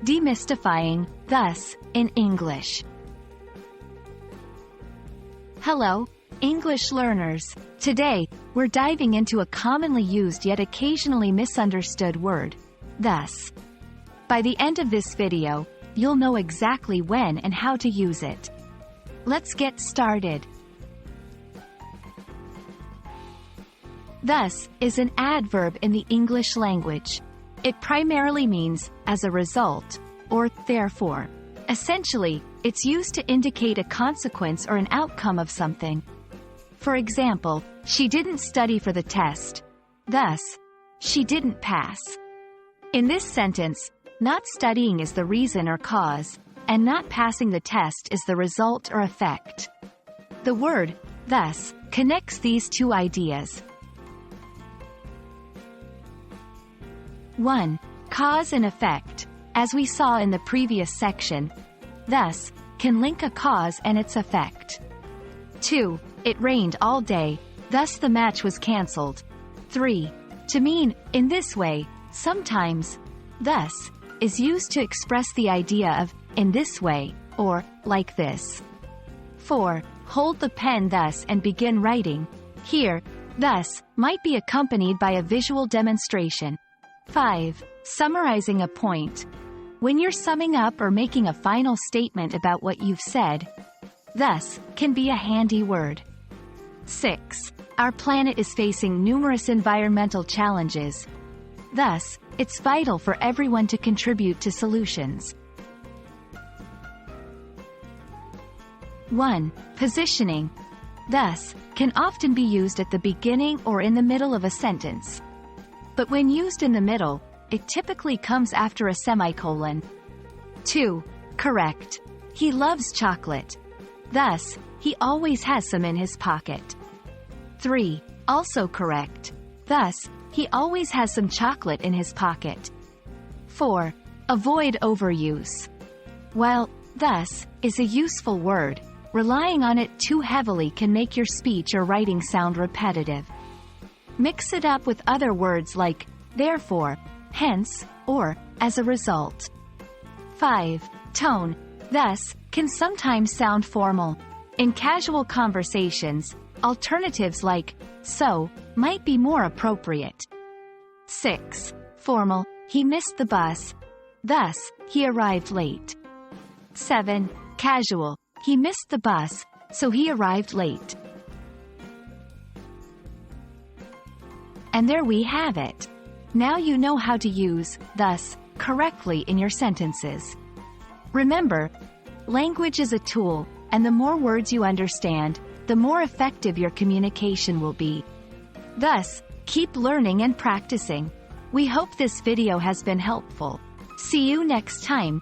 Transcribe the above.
Demystifying Thus in English. Hello, English learners. Today, we're diving into a commonly used yet occasionally misunderstood word, thus. By the end of this video, you'll know exactly when and how to use it. Let's get started. Thus is an adverb in the English language. It primarily means as a result, or therefore. Essentially, it's used to indicate a consequence or an outcome of something. For example, she didn't study for the test. Thus, she didn't pass. In this sentence, not studying is the reason or cause, and not passing the test is the result or effect. The word, thus, connects these two ideas. 1. Cause and effect. As we saw in the previous section, thus can link a cause and its effect. 2. It rained all day, thus the match was cancelled. 3. To mean, in this way, sometimes, thus, is used to express the idea of, in this way, or, like this. 4. Hold the pen thus and begin writing. Here, thus, might be accompanied by a visual demonstration. 5. Summarizing a point. When you're summing up or making a final statement about what you've said, thus can be a handy word. 6. Our planet is facing numerous environmental challenges. Thus, it's vital for everyone to contribute to solutions. 1. Positioning. Thus, can often be used at the beginning or in the middle of a sentence. But when used in the middle, it typically comes after a semicolon. 2. Correct. He loves chocolate. Thus, he always has some in his pocket. 3. Also correct. Thus, he always has some chocolate in his pocket. 4. Avoid overuse. While thus is a useful word, relying on it too heavily can make your speech or writing sound repetitive. Mix it up with other words like therefore, hence, or as a result. 5. Tone. Thus can sometimes sound formal. In casual conversations, alternatives like so might be more appropriate. 6. Formal. He missed the bus. Thus, he arrived late. 7. Casual. He missed the bus, so he arrived late. And there we have it. Now you know how to use thus correctly in your sentences. Remember, language is a tool, and the more words you understand, the more effective your communication will be. Thus, keep learning and practicing. We hope this video has been helpful. See you next time.